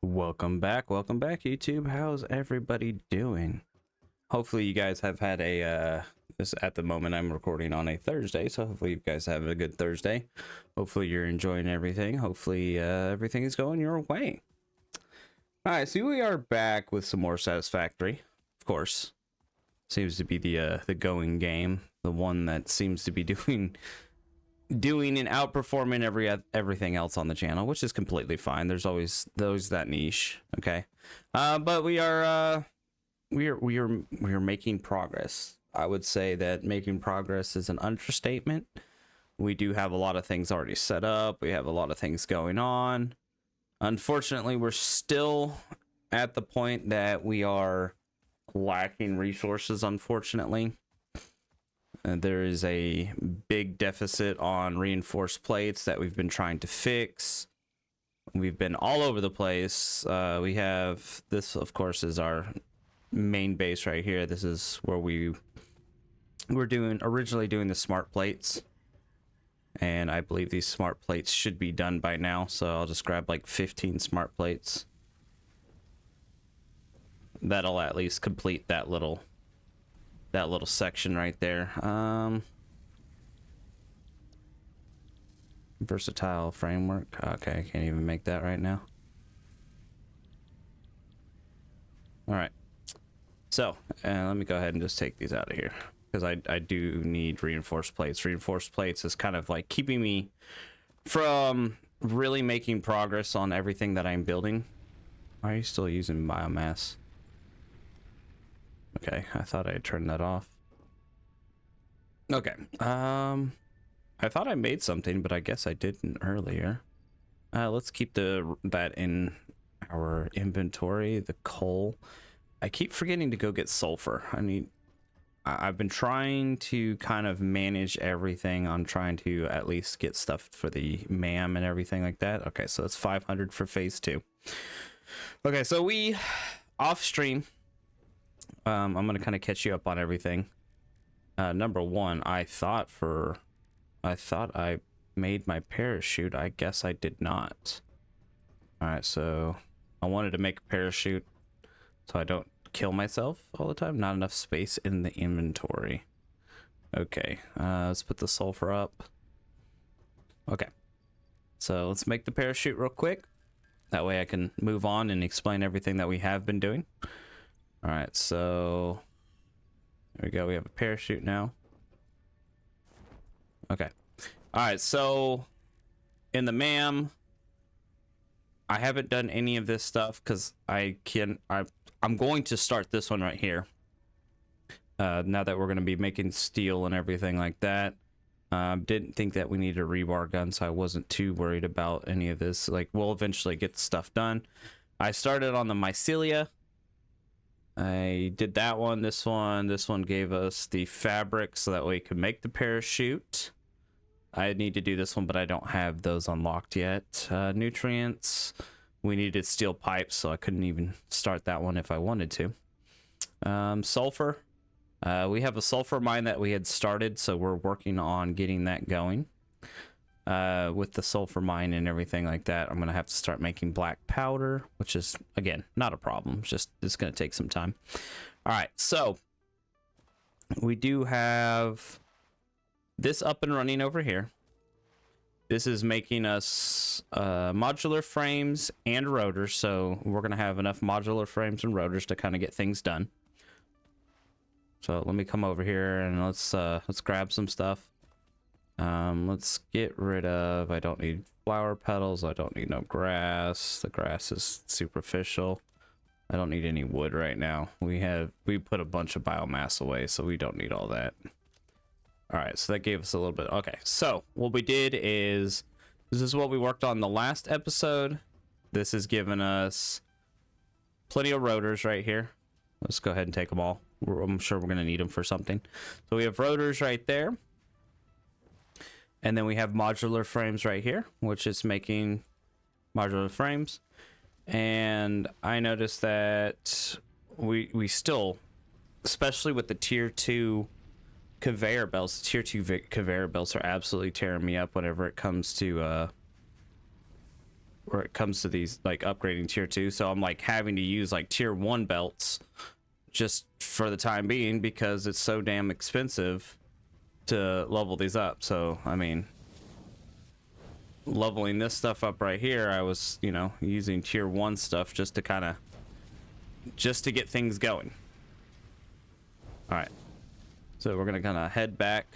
Welcome back, YouTube. How's everybody doing? Hopefully you guys have had a this at the moment I'm recording on a Thursday, so hopefully you guys have a good Thursday. Hopefully you're enjoying everything. Hopefully everything is going your way. All right, so we are back with some more Satisfactory. Of course, seems to be the going game, the one that seems to be doing and outperforming everything else on the channel, which is completely fine. There's always that niche, okay? But we are making progress. I would say that making progress is an understatement. We do have a lot of things already set up. We have a lot of things going on. Unfortunately, we're still at the point that we are lacking resources, unfortunately. There is a big deficit on reinforced plates that we've been trying to fix. We've been all over the place. We have this, of course, is our main base right here. This is where we were originally doing the smart plates. And I believe these smart plates should be done by now. So I'll just grab like 15 smart plates. That'll at least complete that little section right there. Versatile framework. Okay, I can't even make that right now. All right. So, let me go ahead and just take these out of here because I do need reinforced plates. Reinforced plates is kind of like keeping me from really making progress on everything that I'm building. Why are you still using biomass? Okay, I thought I had turned that off. Okay, I thought I made something, but I guess I didn't earlier. Let's keep that in our inventory, the coal. I keep forgetting to go get sulfur. I've been trying to kind of manage everything on trying to at least get stuff for the MAM and everything like that. Okay, so that's 500 for phase 2. Okay, so we off stream. I'm gonna kind of catch you up on everything. Number one, I thought I made my parachute. I guess I did not. All right, so I wanted to make a parachute so I don't kill myself all the time. Not enough space in the inventory. Okay, let's put the sulfur up. Okay, so let's make the parachute real quick. That way I can move on and explain everything that we have been doing. All right, so there we go. We have a parachute now. Okay. All right, so in the MAM, I haven't done any of this stuff because I'm going to start this one right here. Now that we're going to be making steel and everything like that. Didn't think that we needed a rebar gun, so I wasn't too worried about any of this. Like, we'll eventually get the stuff done. I started on the mycelia. I did that one. This one gave us the fabric so that way we could make the parachute. I need to do this one, but I don't have those unlocked yet. Nutrients, we needed steel pipes, so I couldn't even start that one if I wanted to. Sulfur, we have a sulfur mine that we had started, so we're working on getting that going. With the sulfur mine and everything like that, I'm gonna have to start making black powder, which is, again, not a problem. It's gonna take some time. All right, so we do have this up and running over here. This is making us modular frames and rotors, so we're gonna have enough modular frames and rotors to kind of get things done. So let me come over here and let's grab some stuff. Let's get rid of, I don't need flower petals. I don't need no grass. The grass is superficial. I don't need any wood right now. We put a bunch of biomass away, so we don't need all that. All right, so that gave us a little bit. Okay, so what we did is, this is what we worked on the last episode. This has given us plenty of rotors right here. Let's go ahead and take them all. I'm sure we're gonna need them for something. So we have rotors right there. And then we have modular frames right here, which is making modular frames. And I noticed that we still, especially with the tier 2 conveyor belts, tier 2 conveyor belts are absolutely tearing me up whenever it comes to where it comes to these like upgrading tier 2. So I'm like having to use like tier 1 belts just for the time being because it's so damn expensive to level these up. So I mean, leveling this stuff up right here, I was, you know, using tier 1 stuff just to kind of get things going. All right, so we're gonna kind of head back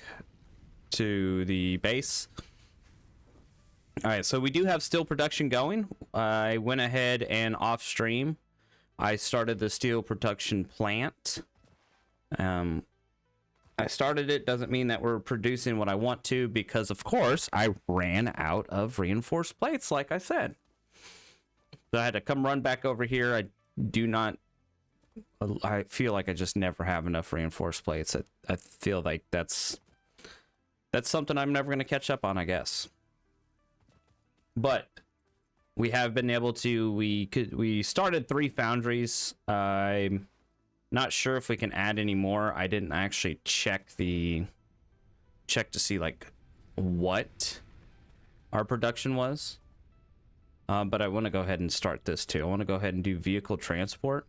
to the base. All right, so we do have steel production going. I went ahead and off stream I started the steel production plant. I started it, doesn't mean that we're producing what I want to, because of course I ran out of reinforced plates, like I said. So I had to come run back over here. I feel like I just never have enough reinforced plates. I feel like that's something I'm never going to catch up on, I guess. But we have been able to, we started 3 foundries. I'm not sure if we can add any more. I didn't actually check to see like what our production was. But I want to go ahead and start this too. I want to go ahead and do vehicle transport.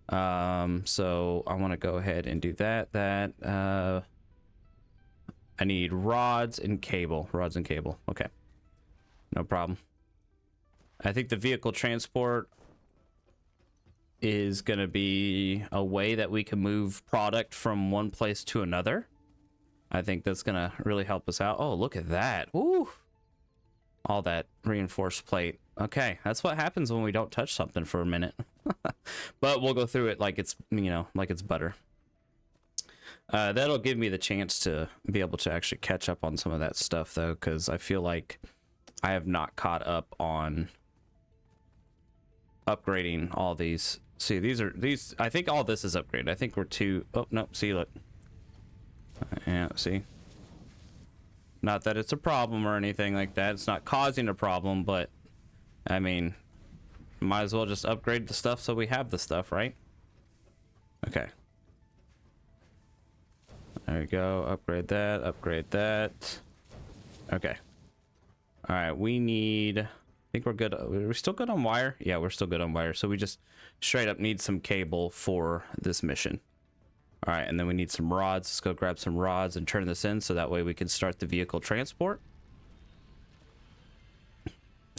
So I want to go ahead and do that. I need rods and cable. Okay. No problem. I think the vehicle transport is going to be a way that we can move product from one place to another. I think that's going to really help us out. Oh, look at that. Ooh. All that reinforced plate. Okay, that's what happens when we don't touch something for a minute. But we'll go through it like it's, you know, like it's butter. That'll give me the chance to be able to actually catch up on some of that stuff, though, because I feel like I have not caught up on upgrading all these. See, these I think all this is upgraded. I think we're two. Oh no, see, look. Yeah, see, not that it's a problem or anything like that. It's not causing a problem, but I mean, might as well just upgrade the stuff so we have the stuff, right? Okay, there we go. Upgrade that. Okay, all right, we need, I think we're good. We're still good on wire. Yeah, we're still good on wire. So we just straight up need some cable for this mission. All right, and then we need some rods. Let's go grab some rods and turn this in so that way we can start the vehicle transport.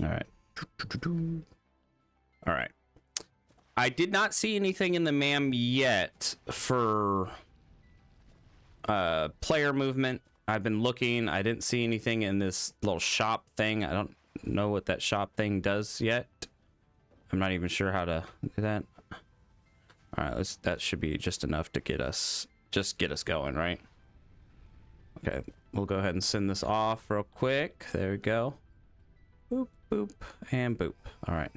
All right. All right. I did not see anything in the MAM yet for player movement. I've been looking. I didn't see anything in this little shop thing. I don't know what that shop thing does yet. I'm not even sure how to do that. All right, that should be just enough to get us going, right? Okay, we'll go ahead and send this off real quick. There we go. Boop, boop, and boop. All right.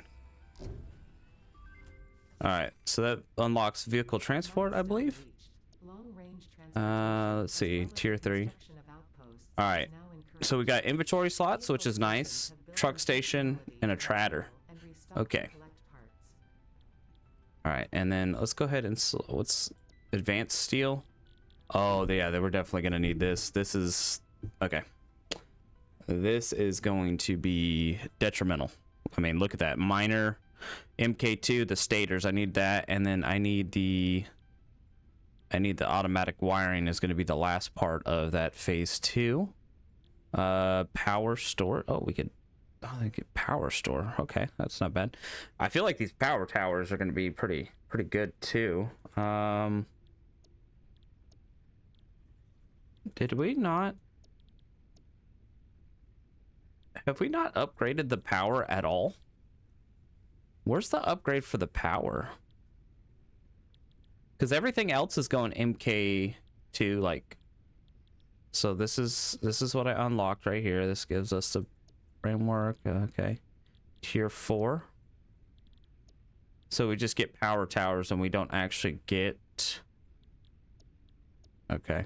All right, so that unlocks vehicle transport, I believe. Let's see, tier 3. All right, so we got inventory slots, which is nice. Truck station and a trader. Okay. All right, and then let's go ahead and what's advanced steel? Oh, yeah, they were definitely gonna need this. This is okay. This is going to be detrimental. I mean, look at that minor MK2, the stators. I need that, and then I need the automatic wiring is going to be the last part of that phase 2. Power store. Oh, we could. Oh, they get power store. Okay, that's not bad. I feel like these power towers are going to be pretty good too. Did we not? Have we not upgraded the power at all? Where's the upgrade for the power? Because everything else is going MK2, like. So this is what I unlocked right here. This gives us the framework. Okay, tier 4. So we just get power towers and we don't actually get. Okay.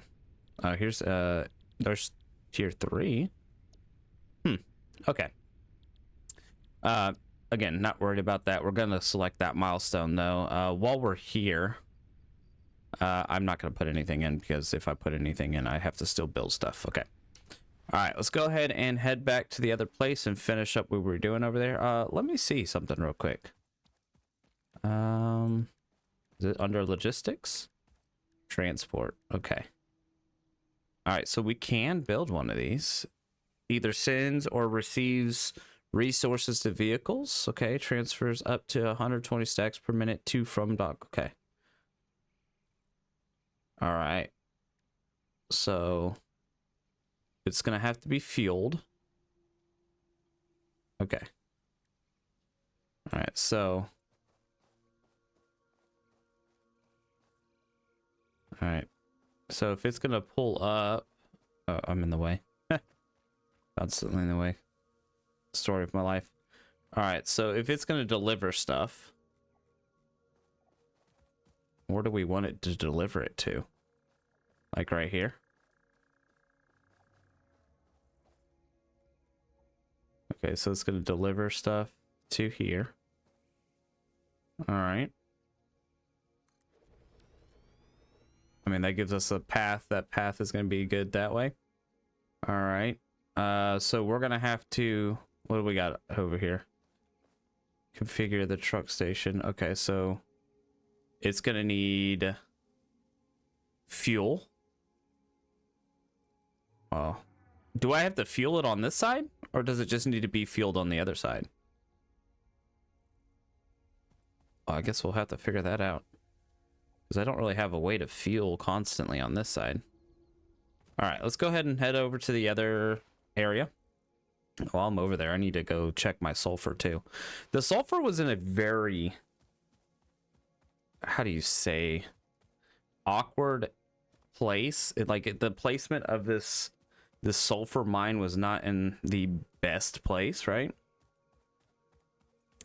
Here's there's tier 3. Okay. Again, not worried about that. We're gonna select that milestone though. While we're here, I'm not gonna put anything in because if I put anything in, I have to still build stuff. Okay. All right, let's go ahead and head back to the other place and finish up what we were doing over there. Let me see something real quick. Is it under logistics? Transport. Okay. All right, so we can build one of these. Either sends or receives resources to vehicles. Okay, transfers up to 120 stacks per minute to from dock. Okay. All right. So it's gonna have to be fueled. Okay. All right, so all right. So if it's gonna pull up, oh, I'm in the way. Constantly in the way. Story of my life. All right, so if it's gonna deliver stuff, where do we want it to deliver it to? Like right here? Okay, so it's gonna deliver stuff to here. All right. I mean, that gives us a path. That path is gonna be good that way. All right. So we're gonna have to, what do we got over here? Configure the truck station. Okay, so it's gonna need fuel. Oh, do I have to fuel it on this side, or does it just need to be fueled on the other side? Oh, I guess we'll have to figure that out, because I don't really have a way to fuel constantly on this side. All right, let's go ahead and head over to the other area. While I'm over there, I need to go check my sulfur too. The sulfur was in a very, how do you say, awkward place. The placement of this sulfur mine was not in the best place, right?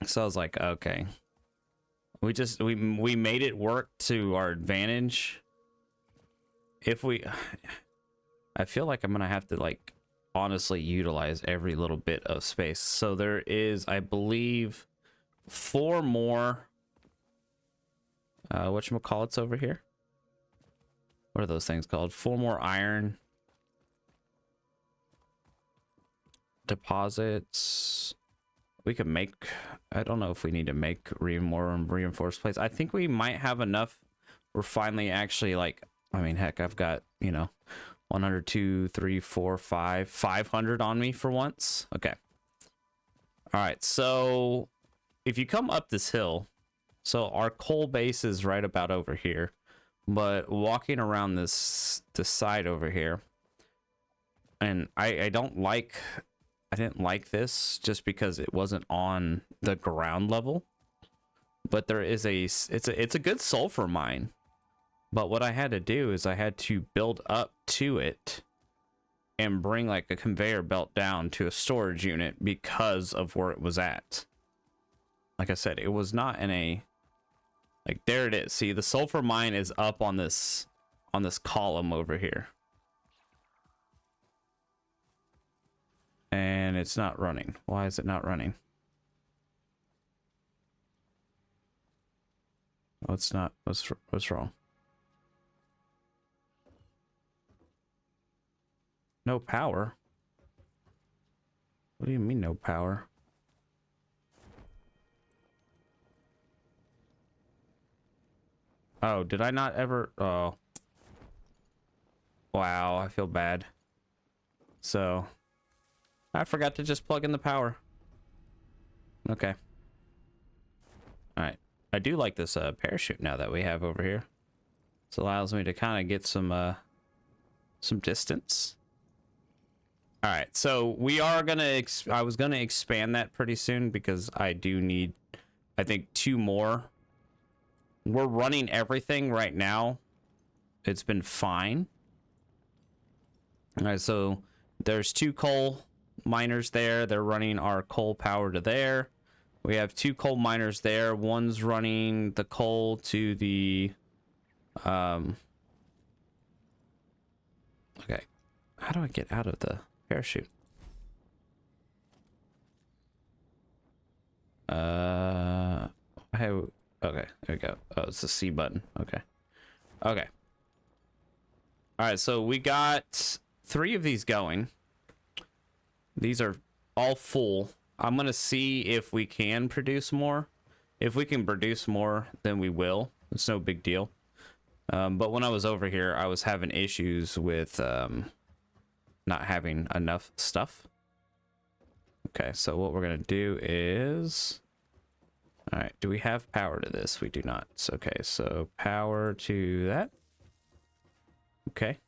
So I was like, okay, we made it work to our advantage. I feel like I'm gonna have to like honestly utilize every little bit of space. So there is, I believe, 4 more whatchamacallits over here. What are those things called? 4 more iron deposits. We could make, I don't know if we need to make more reinforced plates. I think we might have enough. We're finally actually like, I mean, heck, I've got, 100, 2, 3, 4, 5, 500 on me for once. Okay. All right. So if you come up this hill, so our coal base is right about over here, but walking around this side over here, and I didn't like this just because it wasn't on the ground level, but there is it's a good sulfur mine. But what I had to do is I had to build up to it and bring like a conveyor belt down to a storage unit because of where it was at. Like I said, it was not in a, like, there it is. See, the sulfur mine is up on this column over here. And it's not running. Why is it not running? Oh, it's not. What's wrong? No power? What do you mean no power? Oh, did I not ever? Oh. Wow, I feel bad. So, I forgot to just plug in the power. Okay. Alright. I do like this parachute now that we have over here. This allows me to kind of get some distance. Alright, so we are gonna, I was gonna expand that pretty soon because I do need, I think, 2 more. We're running everything right now. It's been fine. Alright, so there's 2 coal miners there. They're running our coal power to there. We have 2 coal miners there. One's running the coal to the okay. How do I get out of the parachute? Okay, there we go. Oh, it's the C button. Okay. Okay. All right, so we got 3 of these going. These are all full. I'm gonna see if we can produce more. If we can produce more, then we will. It's no big deal. But when I was over here, I was having issues with not having enough stuff. Okay, so what we're gonna do is... All right, do we have power to this? We do not. Okay, so power to that. Okay.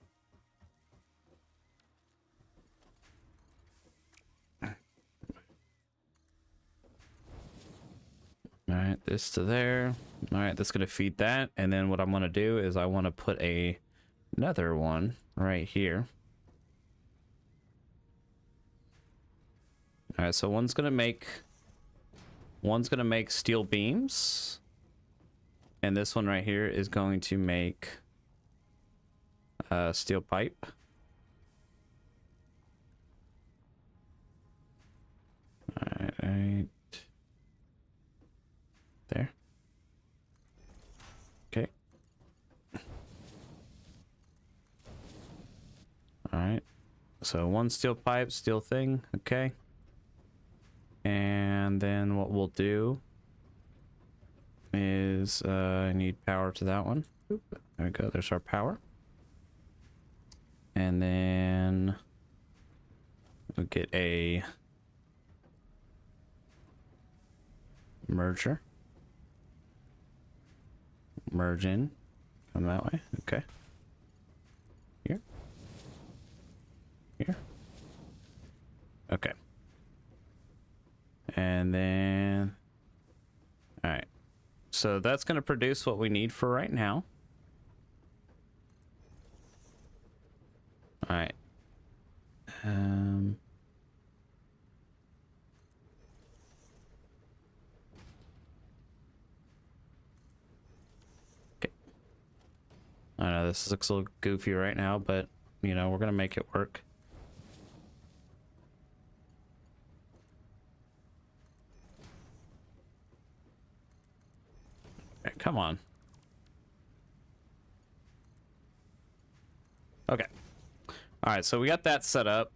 All right, this to there. All right, that's gonna feed that, and then what I'm gonna do is I want to put another one right here. All right, so one's gonna make steel beams, and this one right here is going to make steel pipe. All right. There. Okay. All right. So one steel pipe, steel thing. Okay. And then what we'll do is I need power to that one. Oop, there we go. There's our power. And then we'll get a merger. Merge in. Come that way. Okay. Here. Here. Okay. And then... Alright. So that's going to produce what we need for right now. Alright. Okay. I know this looks a little goofy right now, but, you know, we're going to make it work. Okay, come on. Okay. All right, so we got that set up.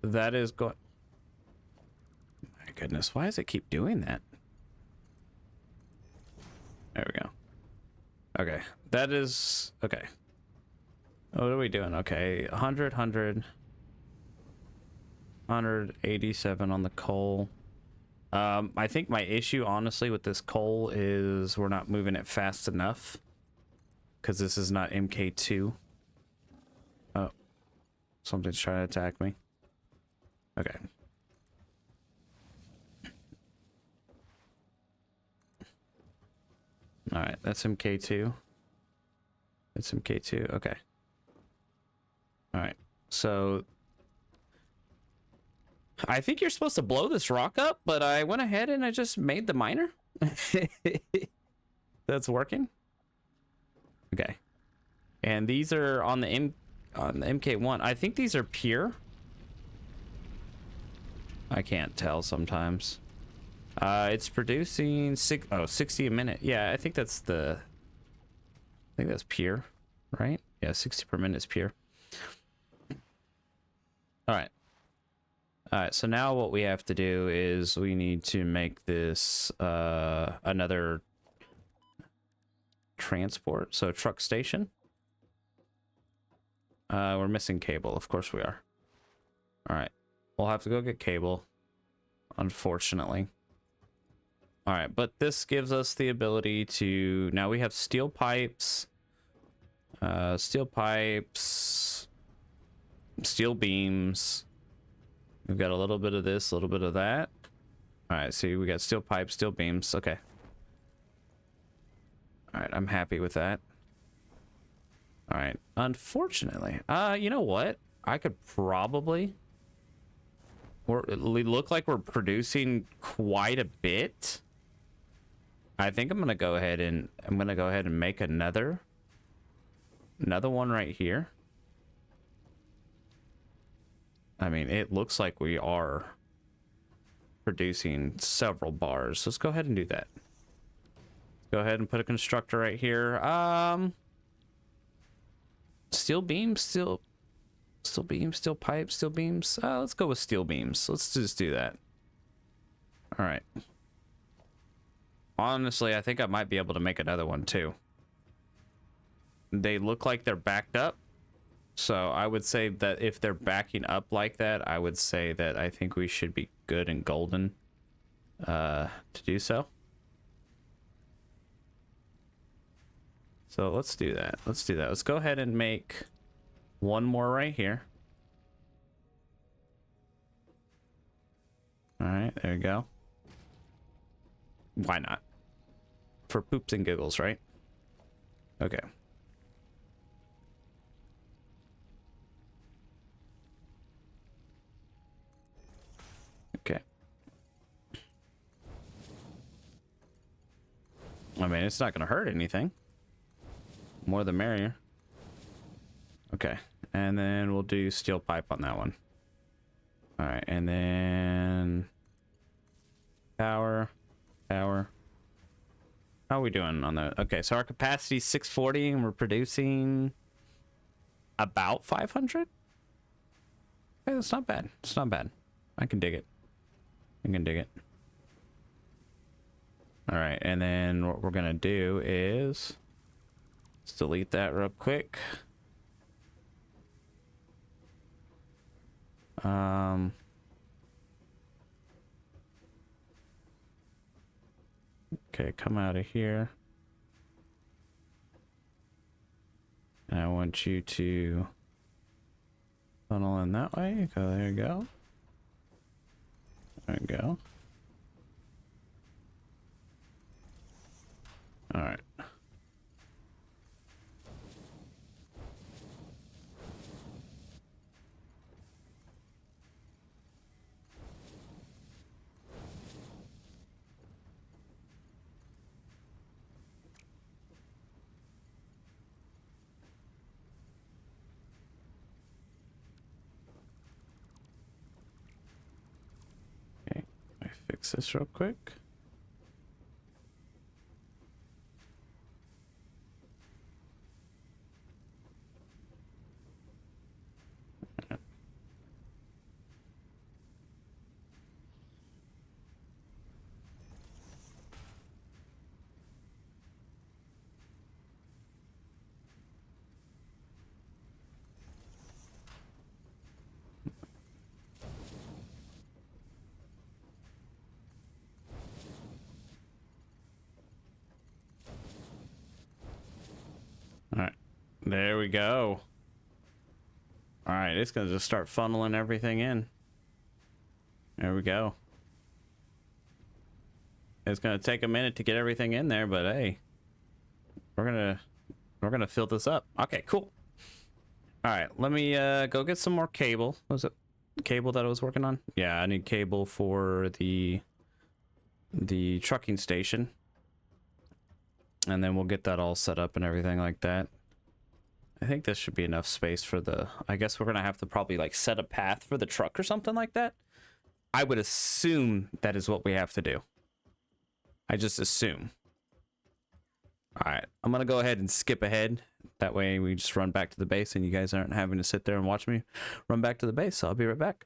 That is going... My goodness, why does it keep doing that? There we go. Okay, that is... Okay. What are we doing? Okay, 100, 187 on the coal. I think my issue, honestly, with this coal is we're not moving it fast enough. Because this is not MK2. Oh. Something's trying to attack me. Okay. Alright, that's MK2. That's MK2. Okay. Alright. So... I think you're supposed to blow this rock up, but I went ahead and I just made the miner. That's working. Okay. And these are on the MK1. I think these are pure. I can't tell sometimes. It's producing 60 a minute. Yeah, I think that's pure, right? Yeah, 60 per minute is pure. All right. All right, so now what we have to do is we need to make this another transport, so truck station. We're missing cable, of course we are. All right, we'll have to go get cable, unfortunately. All right, but this gives us the ability to... Now we have steel pipes, steel beams. We've got a little bit of this, a little bit of that. All right, see, we got steel pipes, steel beams. Okay. All right, I'm happy with that. All right, unfortunately, you know what? I could probably... We look like we're producing quite a bit. I think I'm gonna go ahead and make another one right here. I mean, it looks like we are producing several bars. Let's go ahead and do that. Go ahead and put a constructor right here. Steel beams, steel Steel beams, steel pipe, steel beams. Let's go with steel beams. Let's just do that. All right. Honestly, I think I might be able to make another one too. They look like they're backed up. So I would say that if they're backing up like that, I would say that I think we should be good and golden to do so. So let's do that. Let's do that. Let's go ahead and make one more right here. All right, there you go. Why not? For poops and giggles, right? Okay. Okay. I mean, it's not going to hurt anything. More the merrier. Okay. And then we'll do steel pipe on that one. All right. And then power. How are we doing on that? Okay. So our capacity is 640 and we're producing about 500. Okay, that's not bad. It's not bad. I can dig it. I can dig it. All right. And then what we're going to do is let's delete that real quick. Okay, come out of here. And I want you to funnel in that way. Go, there you go. There you go. All right. Okay, let me fix this real quick. All right, there we go. All right, it's gonna just start funneling everything in. There we go. It's gonna take a minute to get everything in there, but hey, we're gonna fill this up. Okay, cool. All right, let me go get some more cable. Was it cable that I was working on? Yeah, I need cable for the trucking station. And then we'll get that all set up and everything like that. I think this should be enough space for the... I guess we're going to have to probably like set a path for the truck or something like that. I would assume that is what we have to do. I just assume. All right, I'm going to go ahead and skip ahead. That way we just run back to the base and you guys aren't having to sit there and watch me run back to the base. So I'll be right back.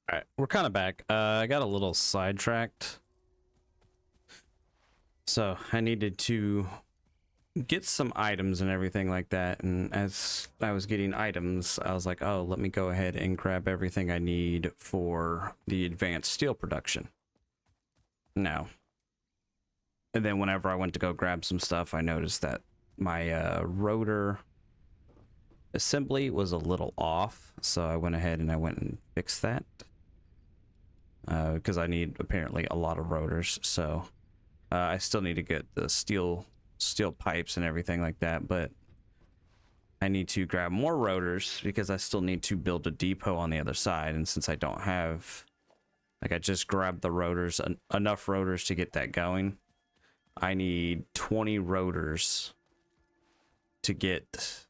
All right, we're kind of back. I got a little sidetracked. So I needed to get some items and everything like that. And as I was getting items, I was like, oh, let me go ahead and grab everything I need for the advanced steel production. Now, and then whenever I went to go grab some stuff, I noticed that my rotor assembly was a little off. So I went ahead and I went and fixed that. Because I need apparently a lot of rotors. So I still need to get the steel pipes and everything like that, but I need to grab more rotors because I still need to build a depot on the other side. And since I don't have, like, I just grabbed the rotors, enough rotors to get that going. I need 20 rotors to get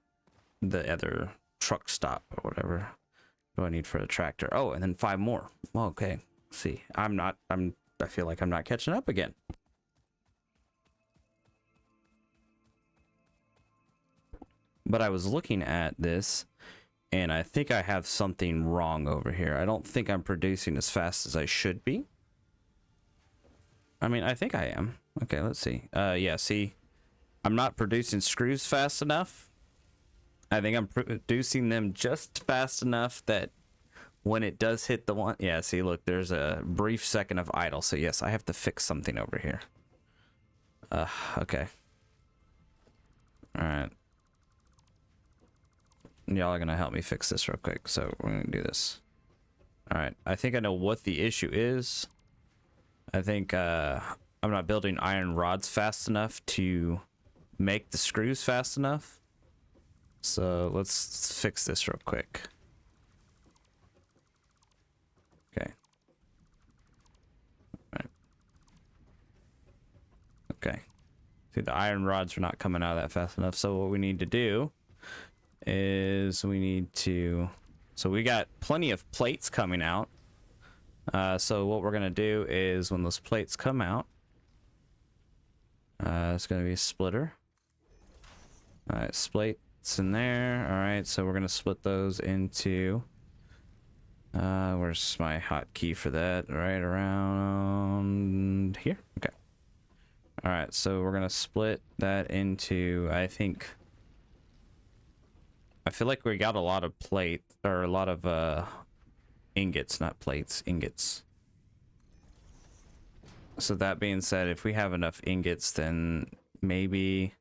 the other truck stop or whatever. What do I need for the tractor? Oh, and then 5 more. Well, okay. See, I feel like I'm not catching up again. But I was looking at this And I think I have something wrong over here. I don't think I'm producing as fast as I should be. I mean, I think I am. Okay, let's see. Yeah, see, I'm not producing screws fast enough. I think I'm producing them just fast enough that when it does hit the one... Yeah, see, look, there's a brief second of idle. So yes, I have to fix something over here. Okay. All right. Y'all are gonna help me fix this real quick, so we're gonna do this. All right, I think I know what the issue is. I think I'm not building iron rods fast enough to make the screws fast enough. So let's fix this real quick. Okay. All right. Okay. See, the iron rods are not coming out of that fast enough. So what we need to do is we need to... So we got plenty of plates coming out. So what we're going to do is when those plates come out, it's going to be a splitter. All right, splits in there. All right, so we're going to split those into... where's my hotkey for that? Right around here. Okay. All right, so we're going to split that into, I think... I feel like we got a lot of plate, or a lot of ingots, not plates, ingots. So that being said, if we have enough ingots, then maybe...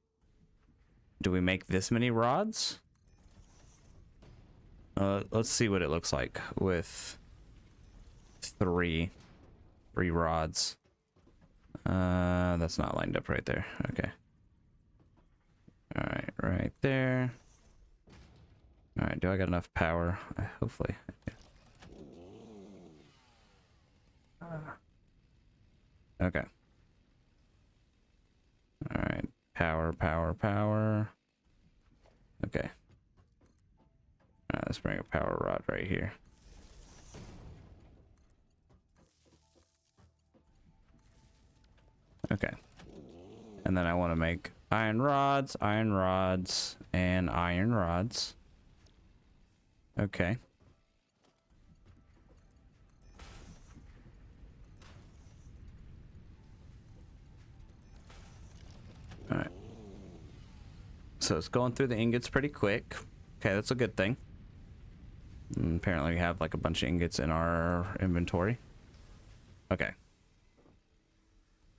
Do we make this many rods? Let's see what it looks like with three rods. That's not lined up right there. Okay. All right, right there. All right, do I got enough power? Hopefully. Okay. All right, power. Okay. All right, let's bring a power rod right here. Okay. And then I want to make iron rods, and iron rods. Okay. All right. So it's going through the ingots pretty quick. Okay, that's a good thing. And apparently we have like a bunch of ingots in our inventory. Okay.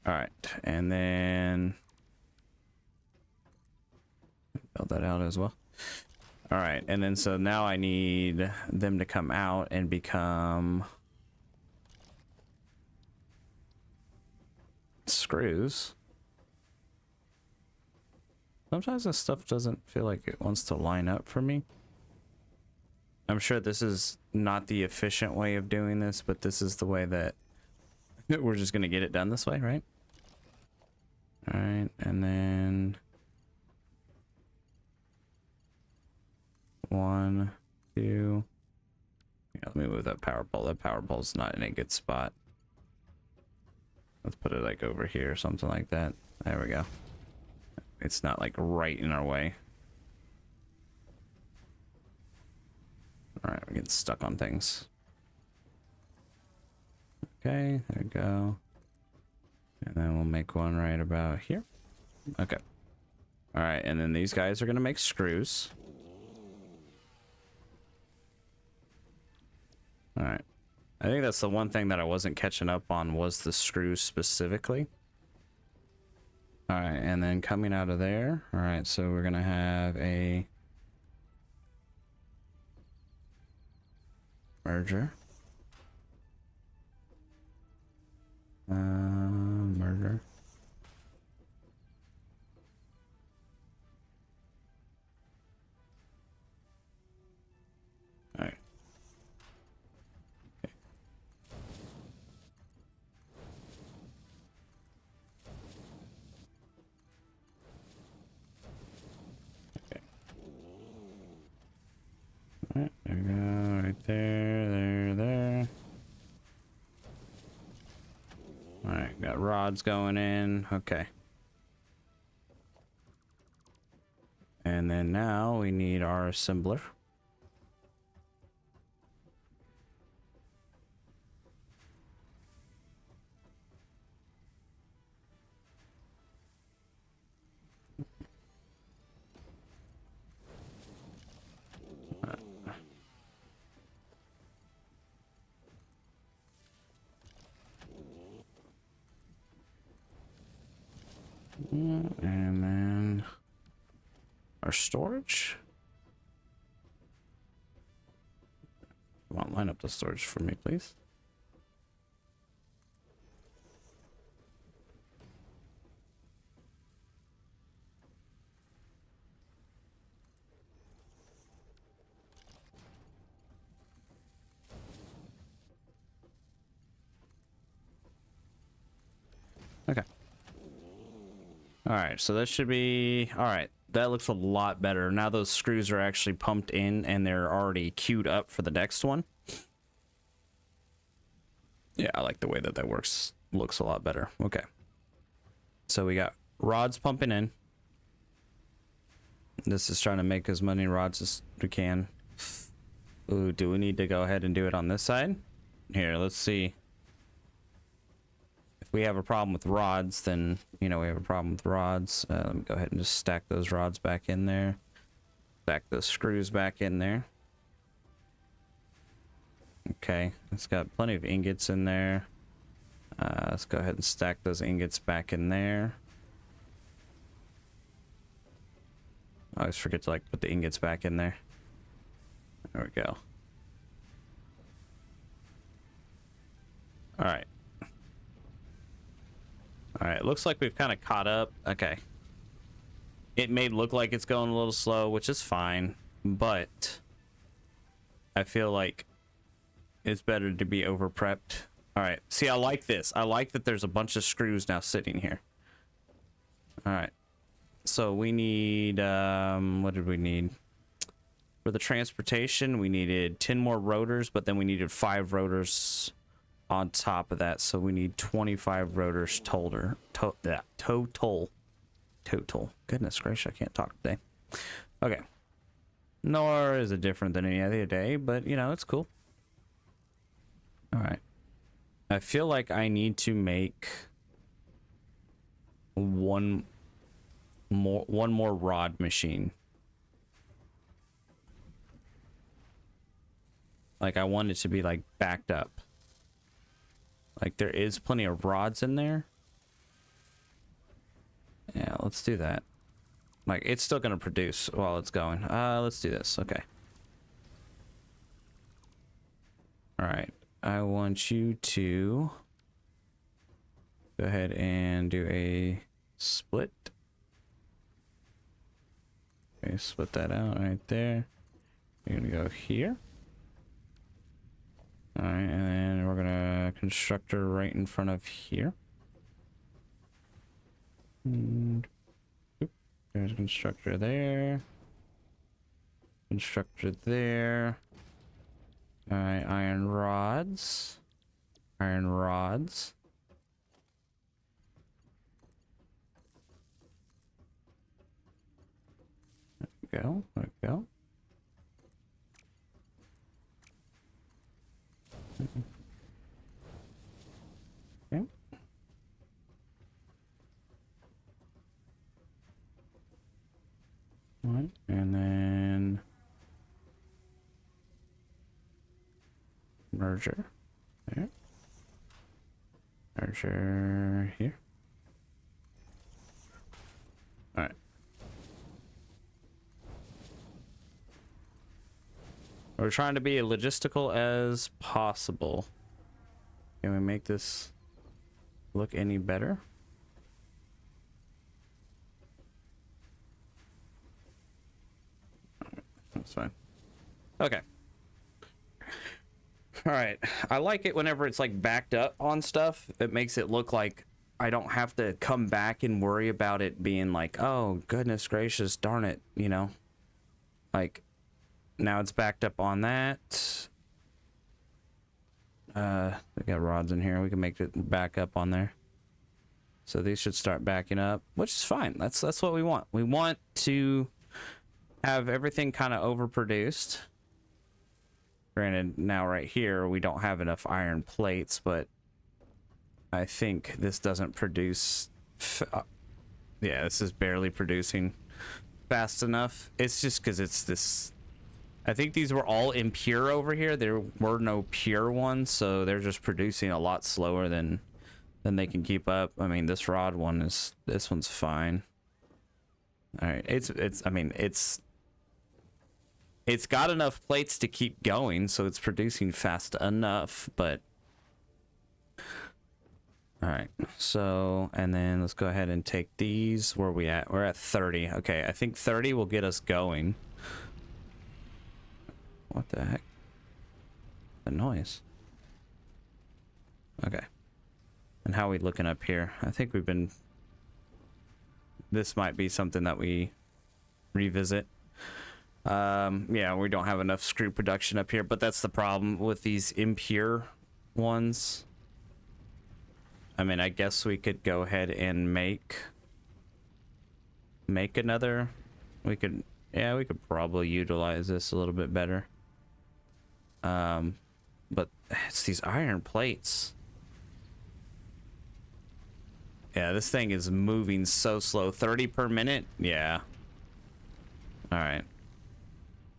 All right, and then build that out as well. All right, and then so now I need them to come out and become screws. Sometimes this stuff doesn't feel like it wants to line up for me. I'm sure this is not the efficient way of doing this, but this is the way that we're just gonna get it done this way, right? All right, and then 1, 2. Yeah, let me move that power pole. That power pole's not in a good spot. Let's put it like over here or something like that. There we go. It's not like right in our way. All right, we're getting stuck on things. Okay, there we go. And then we'll make one right about here. Okay. All right, and then these guys are gonna make screws. All right. I think that's the one thing that I wasn't catching up on was the screws specifically. All right, and then coming out of there. All right, so we're gonna have a merger. Merger. All right. Okay. Okay. All right, there we go. Right there, there. All right, got rods going in. Okay. And then now we need our assembler. And then our storage. Come on, line up the storage for me, please. Okay. All right, so that should be all right. That looks a lot better. Now those screws are actually pumped in and they're already queued up for the next one. Yeah, I like the way that that works. Looks a lot better. Okay. So we got rods pumping in. This is trying to make as many rods as we can. Ooh, do we need to go ahead and do it on this side? Here, let's see. If we have a problem with rods, then, you know, we have a problem with rods. Let me go ahead and just stack those rods back in there. Stack those screws back in there. Okay, it's got plenty of ingots in there. Let's go ahead and stack those ingots back in there. I always forget to like put the ingots back in there. There we go. All right. All right, looks like we've kind of caught up. Okay. It may look like it's going a little slow, which is fine, but I feel like it's better to be over prepped. All right. See, I like this. I like that there's a bunch of screws now sitting here. All right. So we need, what did we need? For the transportation, we needed 10 more rotors, but then we needed 5 rotors on top of that. So we need 25 rotors total. Total. Goodness gracious, I can't talk today. Okay. Nor is it different than any other day, but, you know, it's cool. All right. I feel like I need to make one more rod machine. Like, I want it to be like backed up. Like, there is plenty of rods in there. Yeah, let's do that. Like, it's still gonna produce while it's going. Let's do this. Okay. All right. I want you to go ahead and do a split. Okay, split that out right there. You're gonna go here. All right, and then we're gonna constructor right in front of here. And there's a constructor there. Constructor there. All right, iron rods. Iron rods. There we go. There we go. Okay. One, and then merger there. Merger here. All right. We're trying to be as logistical as possible. Can we make this look any better? That's fine. Okay. All right. I like it whenever it's like backed up on stuff. It makes it look like I don't have to come back and worry about it being like, oh, goodness gracious, darn it, you know? Like, now it's backed up on that. We got rods in here. We can make it back up on there. So these should start backing up, which is fine. That's what we want. We want to have everything kind of overproduced. Granted, now right here, we don't have enough iron plates, but I think this doesn't produce... yeah, this is barely producing fast enough. It's just because it's this... I think these were all impure over here. There were no pure ones, so they're just producing a lot slower than then they can keep up. I mean, this one's fine. All right, it's got enough plates to keep going, so it's producing fast enough, but all right. So, and then let's go ahead and take these. Where are we at? We're at 30. Okay, I think 30 will get us going. What the heck? The noise. Okay. And how are we looking up here? I think we've been... This might be something that we revisit. Yeah, we don't have enough screw production up here, but that's the problem with these impure ones. I mean, I guess we could go ahead and make another. We could probably utilize this a little bit better. But it's these iron plates. Yeah, this thing is moving so slow. 30 per minute? Yeah. All right.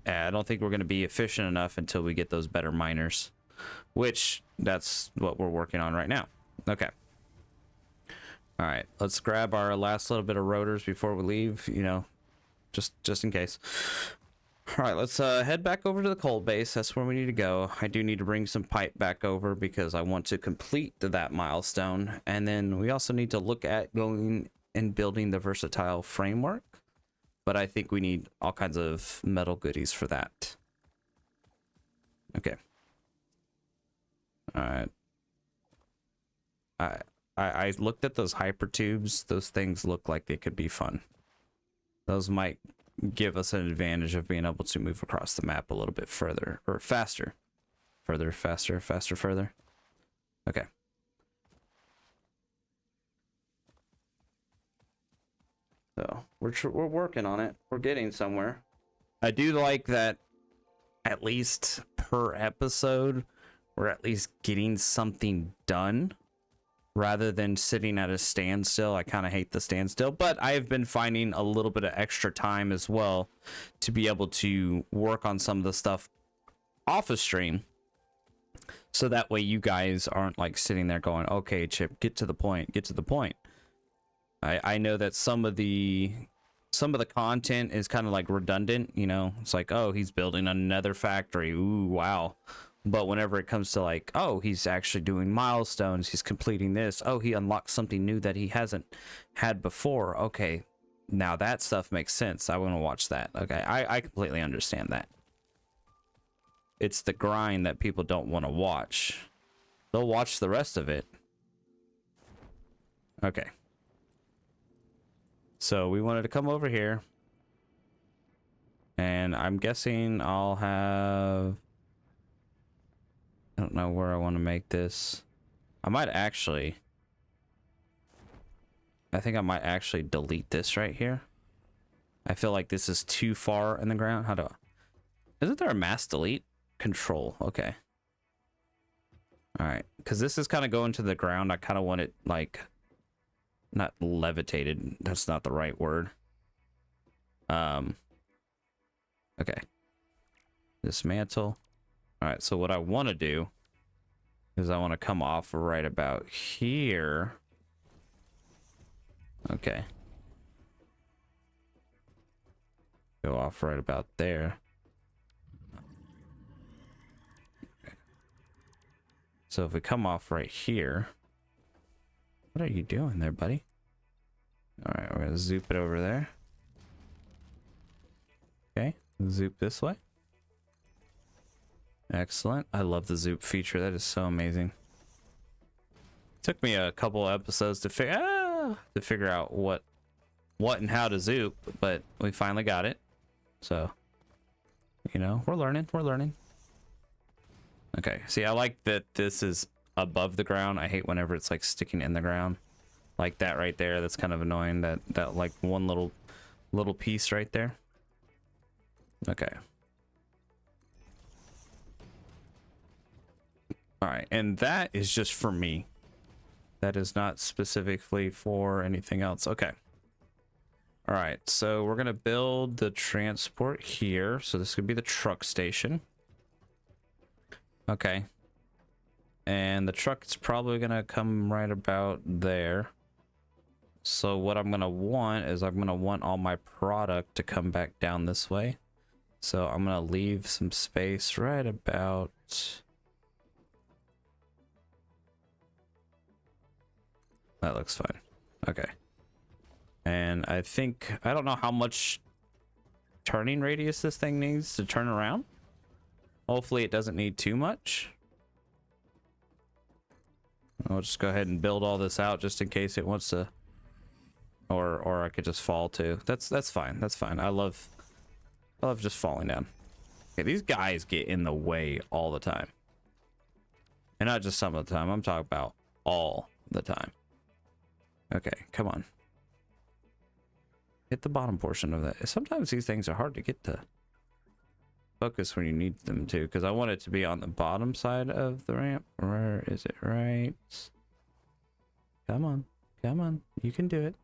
Yeah, I don't think we're going to be efficient enough until we get those better miners, which that's what we're working on right now. Okay. All right, let's grab our last little bit of rotors before we leave, you know, just in case. All right, let's head back over to the coal base. That's where we need to go. I do need to bring some pipe back over because I want to complete that milestone. And then we also need to look at going and building the versatile framework. But I think we need all kinds of metal goodies for that. Okay. All right. I looked at those hyper tubes. Those things look like they could be fun. Those might give us an advantage of being able to move across the map a little bit further or faster. Further, faster, faster, further. Okay. So we're working on it. We're getting somewhere. I do like that at least per episode, we're at least getting something done rather than sitting at a standstill. I kind of hate the standstill, but I have been finding a little bit of extra time as well to be able to work on some of the stuff off of stream. So that way you guys aren't like sitting there going, okay, Chip, get to the point, get to the point. I know that some of the content is kind of like redundant, you know. It's like, oh, he's building another factory. Ooh, wow. But whenever it comes to like, oh, he's actually doing milestones, he's completing this. Oh, he unlocked something new that he hasn't had before. Okay, now that stuff makes sense. I want to watch that. Okay, I completely understand that. It's the grind that people don't want to watch. They'll watch the rest of it. Okay. So we wanted to come over here. And I'm guessing I'll have... I don't know where I want to make this. I think I might actually delete this right here. I feel like this is too far in the ground. Isn't there a mass delete? Control. Okay. All right. Because this is kind of going to the ground. I kind of want it like... not levitated. That's not the right word. Okay. Dismantle. All right, so what I want to do is I want to come off right about here. Okay. Go off right about there. Okay. So if we come off right here, what are you doing there, buddy? All right, we're gonna zoop it over there. Okay, zoop this way. Excellent. I love the zoop feature. That is so amazing. Took me a couple episodes to figure out what and how to zoop, but we finally got it. So, you know, we're learning. Okay. See, I like that this is above the ground. I hate whenever it's like sticking in the ground. Like that right there. That's kind of annoying. That like one little piece right there. Okay. All right, and that is just for me. That is not specifically for anything else. Okay. All right, so we're gonna build the transport here. So this could be the truck station. Okay. And the truck is probably gonna come right about there. So what I'm gonna want is I'm gonna want all my product to come back down this way. So I'm gonna leave some space right about... That looks fine. Okay. And I think, I don't know how much turning radius this thing needs to turn around. Hopefully it doesn't need too much. I'll just go ahead and build all this out just in case it wants to, or I could just fall too. That's fine. That's fine. I love just falling down. Okay, these guys get in the way all the time. And not just some of the time. I'm talking about all the time. Okay, come on. Hit the bottom portion of that. Sometimes these things are hard to get to focus when you need them to, because I want it to be on the bottom side of the ramp. Where is it? Right. Come on. Come on. You can do it.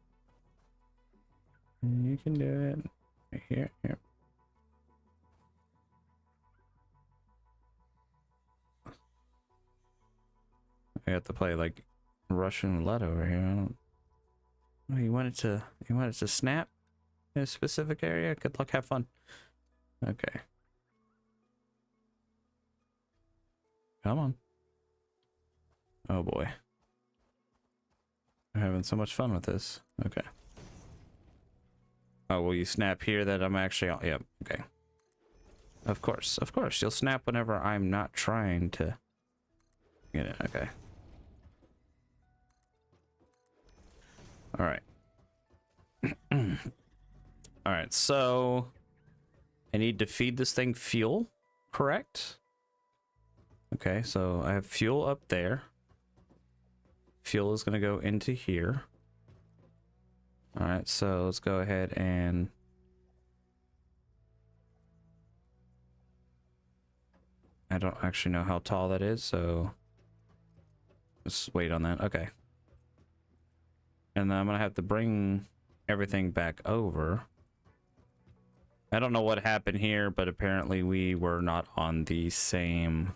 You can do it. Here. I have to play like Russian roulette over here. I don't... Oh, you want it to snap in a specific area? Good luck, have fun. Okay. Come on. Oh boy. I'm having so much fun with this. Okay. Oh, will you snap here that I'm actually on? Yep, okay. Of course, you'll snap whenever I'm not trying to get it. Okay. All right. All right, so I need to feed this thing fuel, correct? Okay, so I have fuel up there. Fuel is going to go into here. All right, so let's go ahead and I don't actually know how tall that is, so let's wait on that. Okay. And then I'm going to have to bring everything back over. I don't know what happened here, but apparently we were not on the same...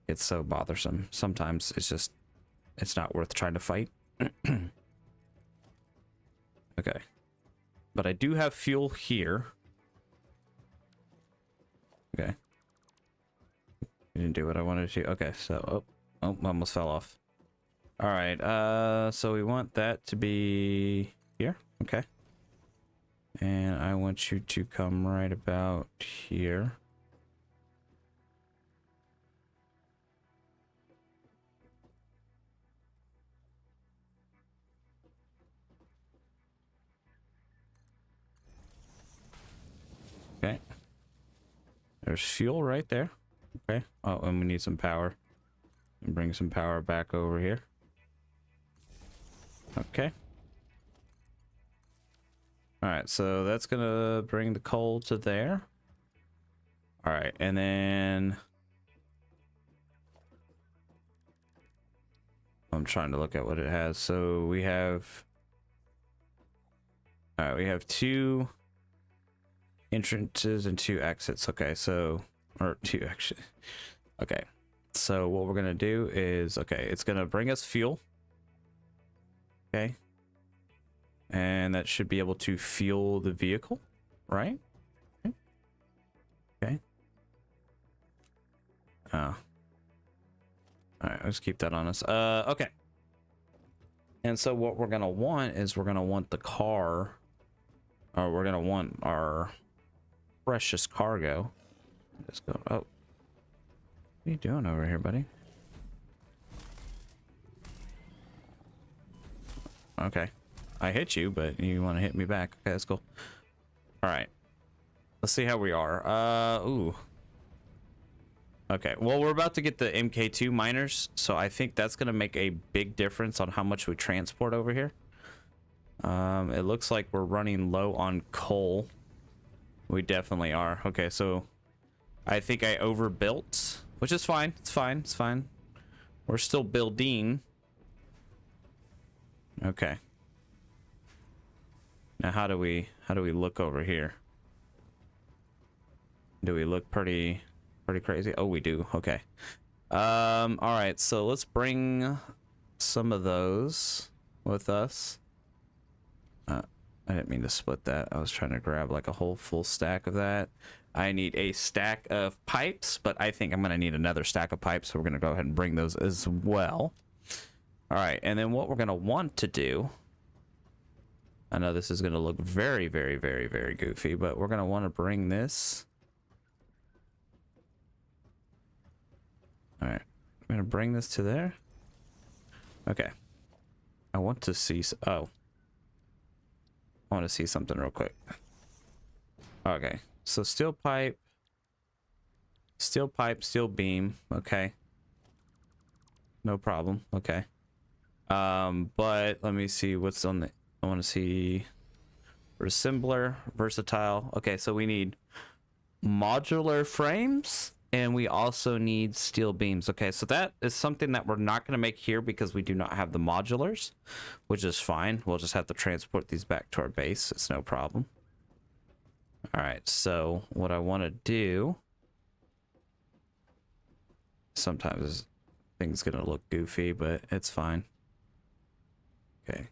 It's so bothersome. Sometimes it's not worth trying to fight. Okay. But I do have fuel here. Okay. Didn't do what I wanted to. Okay, so... Oh, almost fell off. Alright, so we want that to be here. Okay. And I want you to come right about here. Okay. There's fuel right there. Okay. Oh, and we need some power. And bring some power back over here. Okay. Alright, so that's gonna bring the coal to there. Alright, and then... I'm trying to look at what it has. So we have... Alright, we have 2 entrances and 2 exits. Okay, so... Or 2 actually. Okay. So what we're gonna do is... Okay, it's gonna bring us fuel. Okay. And that should be able to fuel the vehicle, right? Okay. Oh. All right, let's keep that on us. Okay. And so what we're gonna want is we're gonna want the car, or we're gonna want our precious cargo. Let's go. Oh, what are you doing over here, buddy? Okay. I hit you, but you want to hit me back. Okay, that's cool. All right. Let's see how we are. Ooh. Okay, well, we're about to get the MK2 miners, so I think that's going to make a big difference on how much we transport over here. It looks like we're running low on coal. We definitely are. Okay, so I think I overbuilt, which is fine. It's fine. It's fine. We're still building. Okay. Now, how do we look over here? Do we look pretty crazy? Oh, we do. Okay. All right, so let's bring some of those with us. I didn't mean to split that. I was trying to grab like a whole full stack of that. I need a stack of pipes, but I think I'm going to need another stack of pipes, so we're going to go ahead and bring those as well. All right, and then what we're going to want to do, I know this is going to look very, very, very, very goofy, but we're going to want to bring this. All right, I'm going to bring this to there. Okay. I want to see, oh. I want to see something real quick. Okay, so steel pipe, steel beam. Okay, no problem. Okay, but let me see what's on the. I want to see resembler, versatile. Okay, so we need modular frames, and we also need steel beams. Okay, so that is something that we're not going to make here because we do not have the modulars, which is fine. We'll just have to transport these back to our base. It's no problem. All right, so what I want to do, sometimes things gonna look goofy, but it's fine. Okay,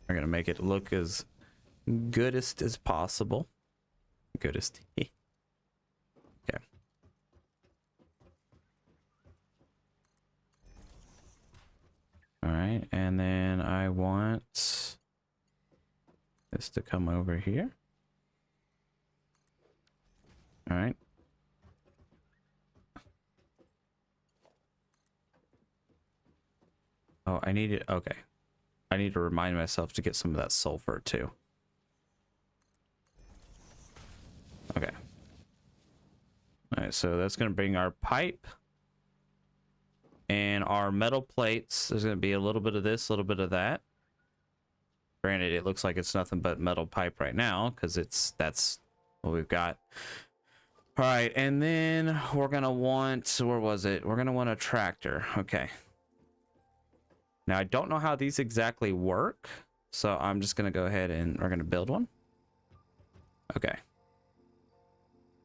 we're gonna make it look as goodest as possible. Goodest. Okay. All right, and then I want this to come over here. All right. Oh, I need it. Okay. I need to remind myself to get some of that sulfur too. Okay. All right, so that's going to bring our pipe and our metal plates. There's going to be a little bit of this, a little bit of that. Granted, it looks like it's nothing but metal pipe right now because that's what we've got. All right, and then we're going to want, where was it? We're going to want a tractor. Okay. Now, I don't know how these exactly work, so I'm just going to go ahead and we're going to build one. Okay.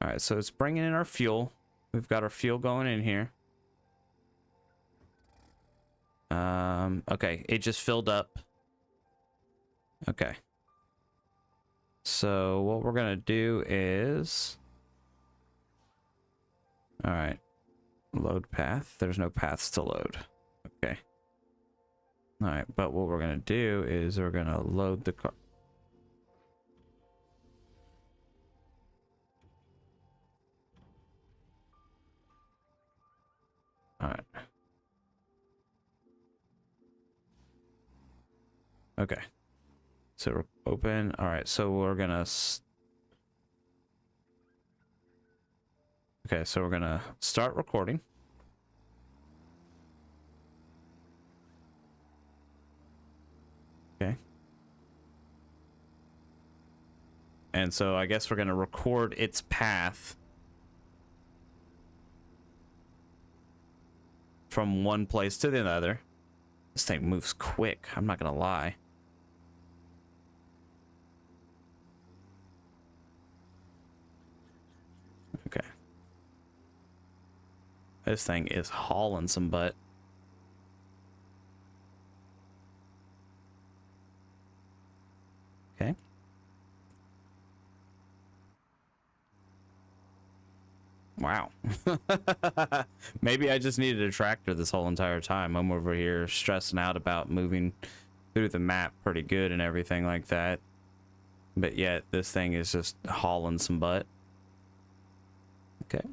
All right, so it's bringing in our fuel. We've got our fuel going in here. Okay, it just filled up. Okay. So what we're going to do is... All right. Load path. There's no paths to load. Okay. All right, but what we're going to do is we're going to load the car. All right. Okay. So we're open. All right, so we're going to... Okay, so we're going to start recording. Okay. And so I guess we're going to record its path from one place to the other. This thing moves quick, I'm not going to lie. Okay. This thing is hauling some butt. Okay. Wow. Maybe I just needed a tractor this whole entire time. I'm over here stressing out about moving through the map pretty good and everything like that. But yet this thing is just hauling some butt. Okay.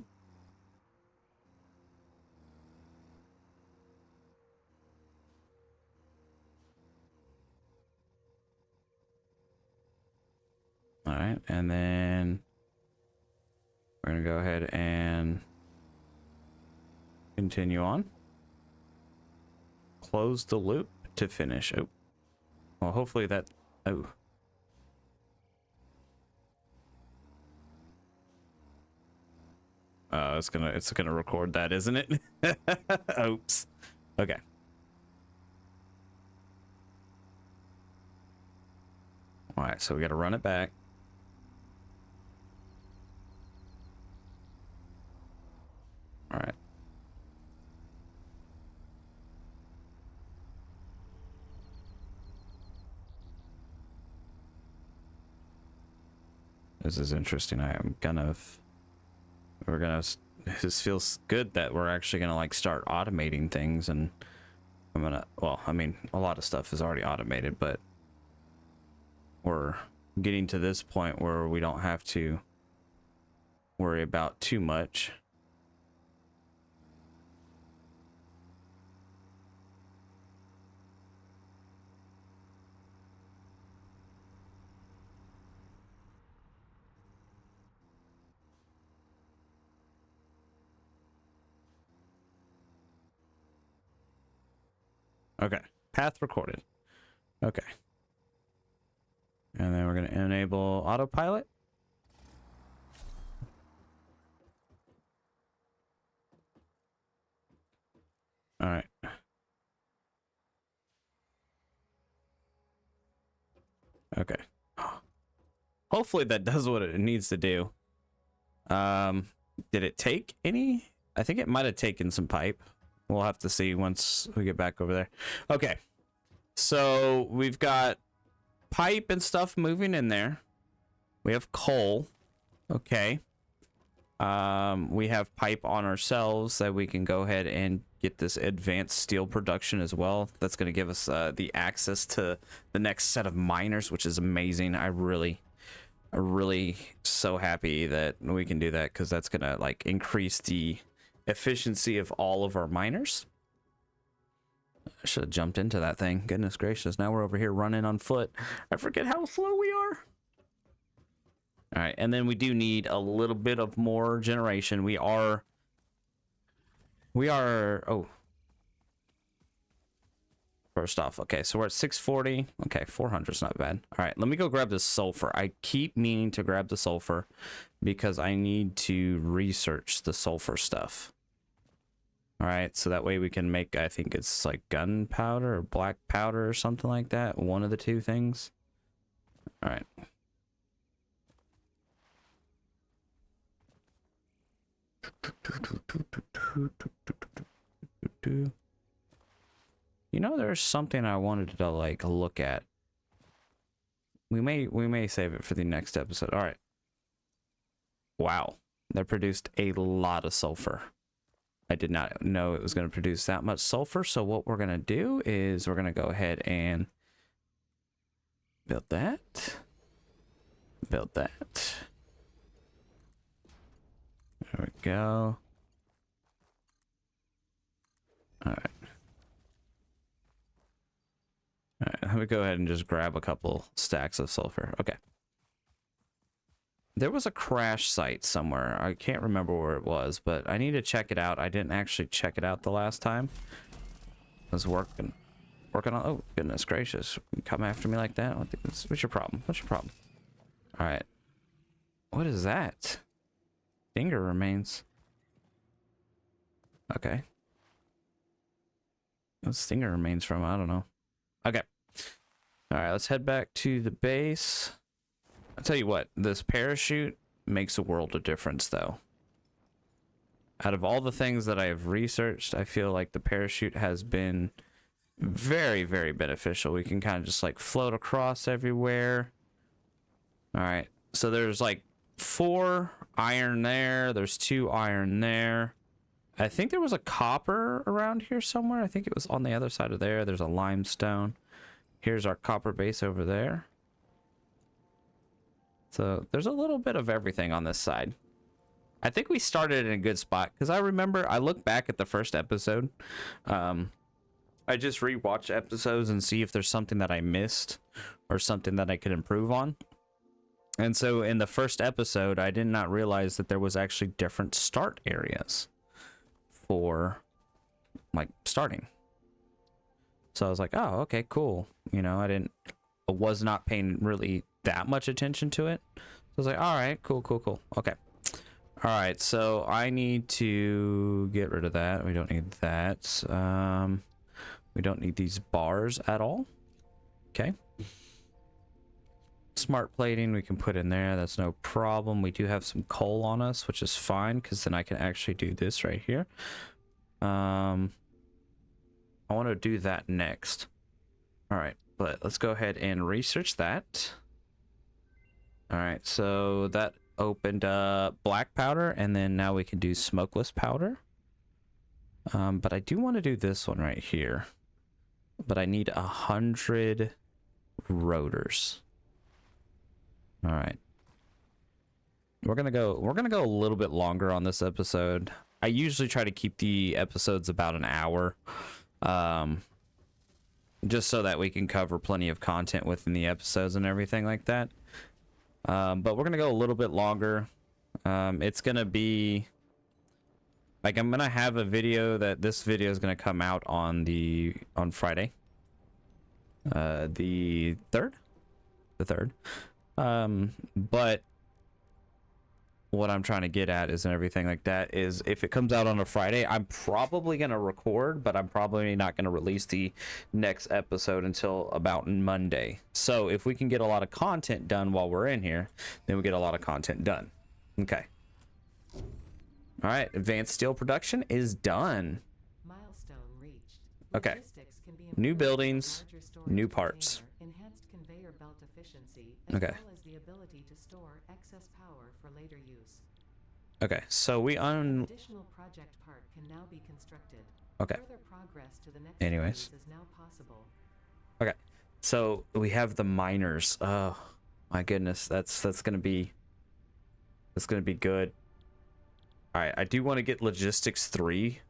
All right, and then we're gonna go ahead and continue on. Close the loop to finish. Oh, well, hopefully that. Oh, it's gonna record that, isn't it? Oops. Okay. All right, so we got to run it back. This is interesting. This feels good that we're actually gonna like start automating things, and well, I mean, a lot of stuff is already automated, but we're getting to this point where we don't have to worry about too much. Okay, path recorded. Okay. And then we're going to enable autopilot. All right. Okay. Hopefully that does what it needs to do. Did it take any? I think it might have taken some pipe. We'll have to see once we get back over there. Okay. So we've got pipe and stuff moving in there. We have coal. Okay. We have pipe on ourselves that we can go ahead and get this advanced steel production as well. That's going to give us the access to the next set of miners, which is amazing. I'm really so happy that we can do that, because that's going to like increase the efficiency of all of our miners. I should have jumped into that thing. Goodness gracious. Now we're over here running on foot. I forget how slow we are. All right. And then we do need a little bit of more generation. We are, oh, first off. Okay. So we're at 640. Okay. 400 is not bad. All right. Let me go grab the sulfur. I keep meaning to grab the sulfur because I need to research the sulfur stuff. All right, so that way we can make, I think it's like gunpowder or black powder or something like that. One of the two things. All right. You know, there's something I wanted to like look at. We may save it for the next episode. All right. Wow, that produced a lot of sulfur. I did not know it was going to produce that much sulfur. So what we're going to do is we're going to go ahead and build that. Build that. There we go. All right. All right. Let me go ahead and just grab a couple stacks of sulfur. Okay. There was a crash site somewhere. I can't remember where it was, but I need to check it out. I didn't actually check it out the last time. I was working on. Oh goodness gracious! You come after me like that? What's your problem? What's your problem? All right. What is that? Finger remains. Okay. What stinger remains from? I don't know. Okay. All right. Let's head back to the base. I'll tell you what, this parachute makes a world of difference, though. Out of all the things that I have researched, I feel like the parachute has been very, very beneficial. We can kind of just like float across everywhere. All right, so there's like 4 iron there. There's 2 iron there. I think there was a copper around here somewhere. I think it was on the other side of there. There's a limestone. Here's our copper base over there. So there's a little bit of everything on this side. I think we started in a good spot, because I remember I look back at the first episode. I just rewatch episodes and see if there's something that I missed or something that I could improve on. And so in the first episode, I did not realize that there was actually different start areas for like starting. So I was like, oh, okay, cool. You know, I was not paying really that much attention to it. So I was like, all right, cool. Okay. All right, so I need to get rid of that. We don't need that. We don't need these bars at all. Okay. Smart plating we can put in there. That's no problem. We do have some coal on us, which is fine, because then I can actually do this right here. I want to do that next. All right, but let's go ahead and research that. All right, so that opened up black powder, and then now we can do smokeless powder. But I do want to do this one right here. But I need 100 rotors. All right. We're gonna go a little bit longer on this episode. I usually try to keep the episodes about an hour. Just so that we can cover plenty of content within the episodes and everything like that. But we're gonna go a little bit longer. It's gonna be like, I'm gonna have a video that this video is gonna come out on Friday, the 3rd. But what I'm trying to get at is, and everything like that, is if it comes out on a Friday, I'm probably gonna record, but I'm probably not gonna release the next episode until about Monday. So if we can get a lot of content done while we're in here, then we get a lot of content done. Okay. All right, advanced steel production is done. Milestone reached. Okay. New buildings, new parts. Enhanced conveyor belt efficiency, okay. As well as the ability to store excess power for later use. Okay, so we additional project part can now be constructed. Okay. Further progress to the next Anyways. phase is now possible. Okay. So we have the miners. Oh my goodness, that's gonna be good. All right, I do want to get logistics 3.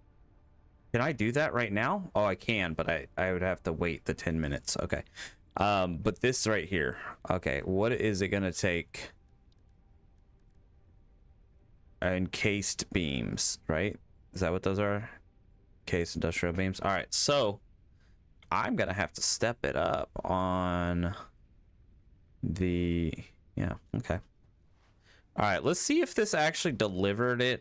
Can I do that right now? Oh, I can, but I would have to wait the 10 minutes. Okay. But this right here. Okay, what is it gonna take? Encased beams, right? Is that what those are? Encased industrial beams. All right, so I'm gonna have to step it up on the, yeah, okay. All right, let's see if this actually delivered it.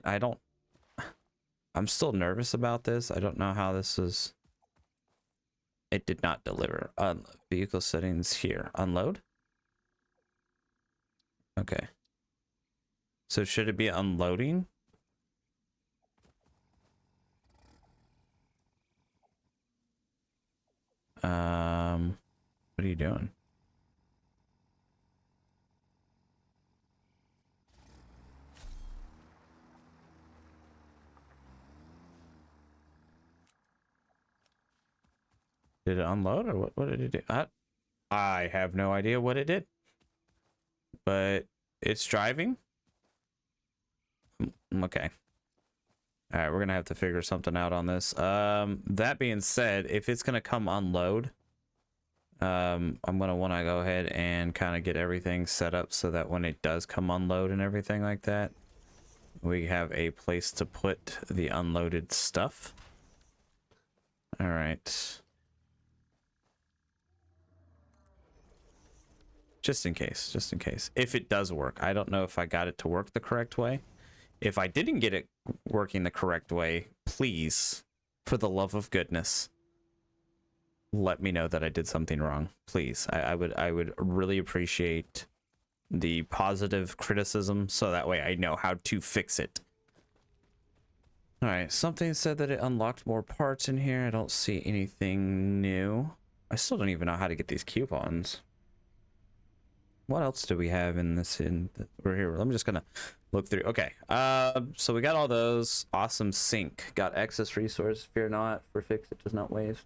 I'm still nervous about this. I don't know how this is. It did not deliver. Vehicle settings here. Unload. Okay. So should it be unloading? What are you doing? Did it unload, or what did it do? I have no idea what it did. But it's driving. Okay. All right, we're gonna have to figure something out on this. That being said, if it's gonna come unload, I'm gonna want to go ahead and kind of get everything set up so that when it does come unload and everything like that, we have a place to put the unloaded stuff. All right. Just in case, if it does work. I don't know if I got it to work the correct way. If I didn't get it working the correct way, please, for the love of goodness, let me know that I did something wrong. Please, I would really appreciate the positive criticism, so that way I know how to fix it. All right, something said that it unlocked more parts in here. I don't see anything new. I still don't even know how to get these coupons. What else do we have in this? We're here. I'm just gonna look through. Okay. So we got all those. Awesome sink. Got excess resource. Fear not, for fix it does not waste.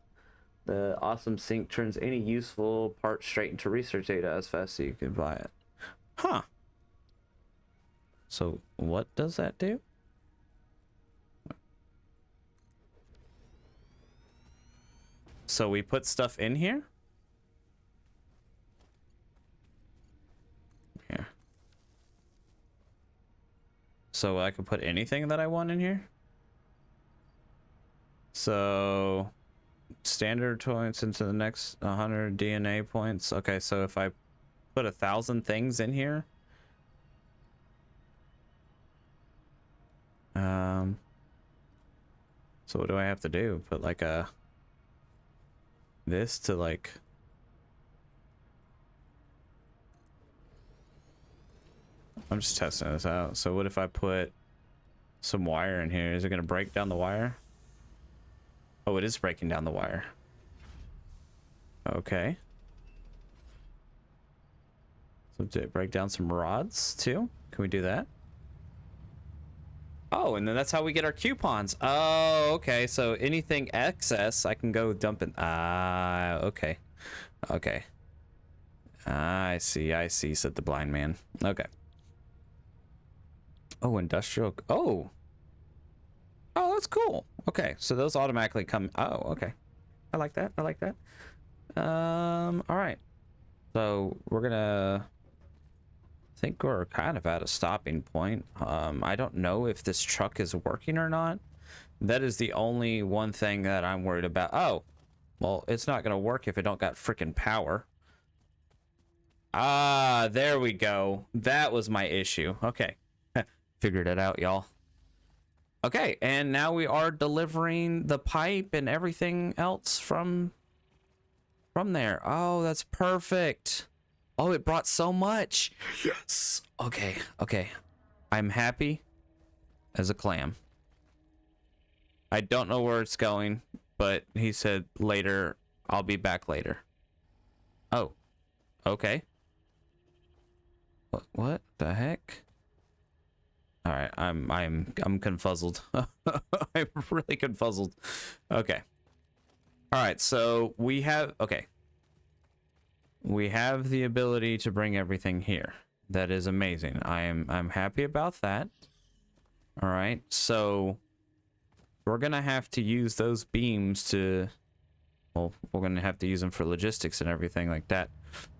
The awesome sink turns any useful part straight into research data as fast as you can buy it. Huh. So what does that do? So we put stuff in here? Here. So I can put anything that I want in here? So standard points into the next 100 DNA points. Okay, so if I put 1,000 things in here, so what do I have to do? Put like this to like, I'm just testing this out. So what if I put some wire in here? Is it gonna break down the wire? Oh, it is breaking down the wire. Okay. So to break down some rods too. Can we do that? Oh, and then that's how we get our coupons. Oh, okay. So anything excess, I can go dump it. Ah, okay. Okay. I see, said the blind man. Okay. Oh, industrial. Oh. Oh, that's cool. Okay, so those automatically come. Oh, okay. I like that. I like that. All right. So we're gonna think we're kind of at a stopping point. I don't know if this truck is working or not. That is the only one thing that I'm worried about. Oh, well, it's not gonna work if it don't got freaking power. Ah, there we go. That was my issue. Okay. Figured it out, y'all. Okay, and now we are delivering the pipe and everything else from there. Oh, that's perfect. Oh, it brought so much. Yes. Okay, okay. I'm happy as a clam. I don't know where it's going, but he said later, I'll be back later. Oh, okay. What the heck? All right, I'm confuzzled. I'm really confuzzled. Okay. All right, so we have we have the ability to bring everything here. That is amazing. I'm happy about that. All right, so we're gonna have to use those beams to. Well, we're gonna have to use them for logistics and everything like that.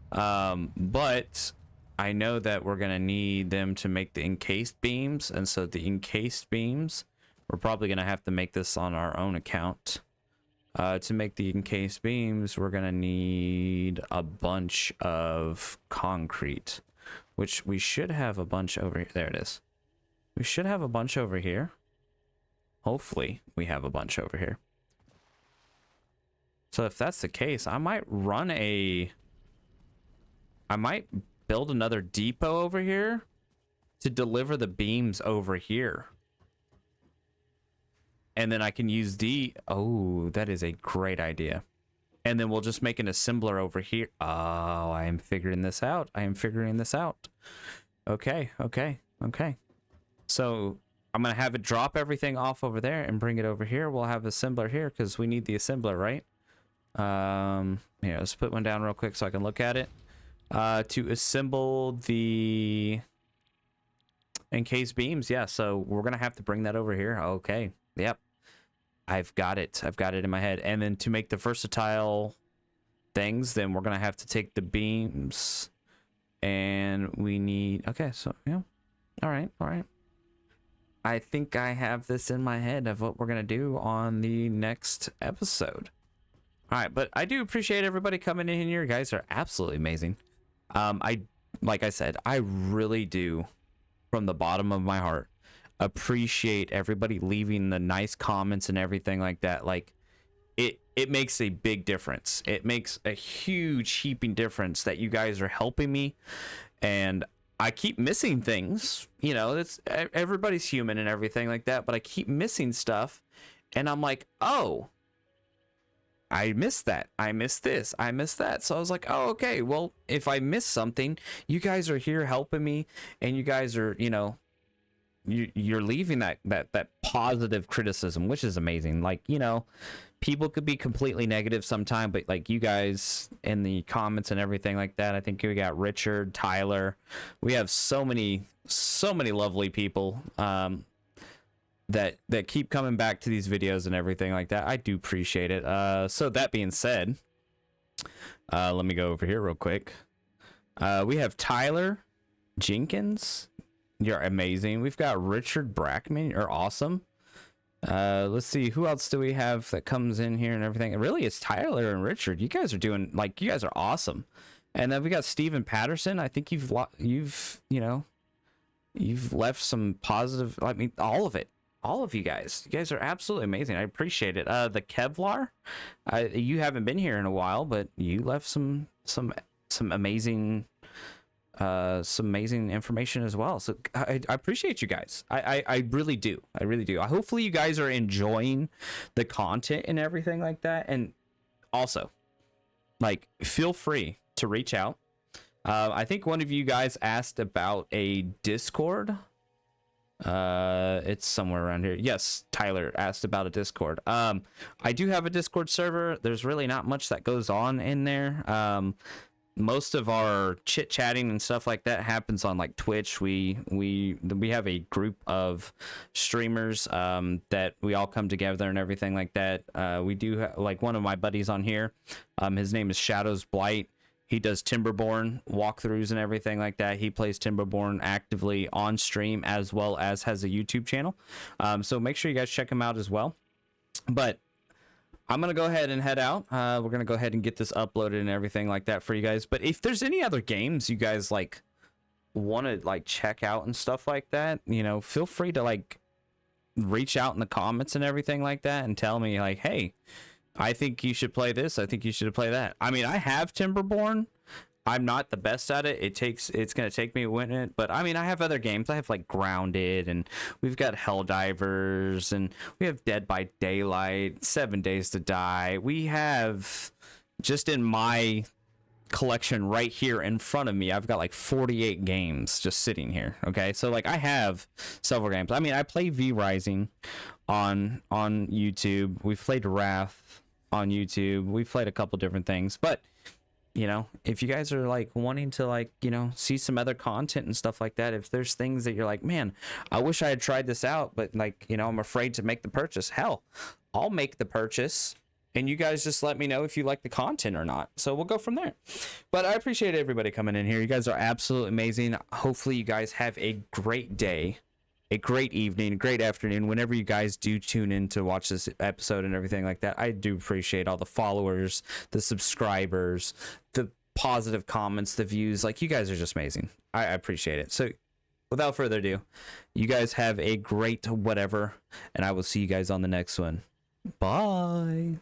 But I know that we're gonna need them to make the encased beams, and so the encased beams, we're probably gonna have to make this on our own account. To make the encased beams, we're gonna need a bunch of concrete, which we should have a bunch over here. There it is. We should have a bunch over here. Hopefully, we have a bunch over here. So if that's the case, I might build another depot over here to deliver the beams over here. And then I can use oh, that is a great idea. And then we'll just make an assembler over here. Oh, I am figuring this out. I am figuring this out. Okay, okay, okay. So I'm going to have it drop everything off over there and bring it over here. We'll have assembler here because we need the assembler, right? Here, let's put one down real quick so I can look at it. To assemble the encased beams. Yeah, so we're going to have to bring that over here. Okay, yep. I've got it in my head. And then to make the versatile things, then we're gonna have to take the beams and we need, okay, so yeah, all right. I think I have this in my head of what we're gonna do on the next episode. All right, but I do appreciate everybody coming in here. You guys are absolutely amazing. Like I said, I really do, from the bottom of my heart, appreciate everybody leaving the nice comments and everything like that. Like it makes a big difference. It makes a huge heaping difference that you guys are helping me, and I keep missing things. You know, it's everybody's human and everything like that, but I keep missing stuff, and I'm like, oh, I missed that. I missed this. I missed that. So I was like, oh, okay, well, if I miss something, you guys are here helping me, and you guys are, you know, you're leaving that positive criticism, which is amazing. Like, you know, people could be completely negative sometime, but like you guys in the comments and everything like that, I think we got Richard, Tyler, we have so many lovely people that keep coming back to these videos and everything like that. I do appreciate it. So that being said, let me go over here real quick. We have Tyler Jenkins. You're amazing. We've got Richard Brackman. You're awesome. Let's see, who else do we have that comes in here and everything? Really, it's Tyler and Richard. You guys are doing, like, you guys are awesome. And then we got Steven Patterson. I think you've left some positive, I mean, all of it. All of you guys are absolutely amazing. I appreciate it. The Kevlar, you haven't been here in a while, but you left some amazing information as well. So I appreciate you guys. I really do. I really do. Hopefully you guys are enjoying the content and everything like that. And also, like, feel free to reach out. I think one of you guys asked about a Discord. It's somewhere around here. Yes, Tyler asked about a Discord. I do have a Discord server. There's really not much that goes on in there. Most of our chit chatting and stuff like that happens on like Twitch. We have a group of streamers that we all come together and everything like that. We do like one of my buddies on here. His name is Shadows Blight. He does Timberborn walkthroughs and everything like that. He plays Timberborn actively on stream as well as has a YouTube channel. So make sure you guys check him out as well. But I'm going to go ahead and head out. We're going to go ahead and get this uploaded and everything like that for you guys. But if there's any other games you guys like want to like check out and stuff like that, you know, feel free to like reach out in the comments and everything like that and tell me like, hey, I think you should play this. I think you should play that. I mean, I have Timberborn. I'm not the best at it. It's going to take me a minute, but I mean, I have other games. I have like Grounded, and we've got Helldivers, and we have Dead by Daylight, 7 Days to Die. We have, just in my collection right here in front of me, I've got like 48 games just sitting here. Okay. So like I have several games. I mean, I play V Rising on YouTube. We've played Wrath on YouTube. We've played a couple different things, but you know, if you guys are like wanting to like, you know, see some other content and stuff like that, if there's things that you're like, man, I wish I had tried this out, but like, you know, I'm afraid to make the purchase. Hell, I'll make the purchase and you guys just let me know if you like the content or not. So we'll go from there. But I appreciate everybody coming in here. You guys are absolutely amazing. Hopefully you guys have a great day, a great evening, a great afternoon, whenever you guys do tune in to watch this episode and everything like that. I do appreciate all the followers, the subscribers, the positive comments, the views. Like, you guys are just amazing. I appreciate it. So without further ado, you guys have a great whatever, and I will see you guys on the next one. Bye.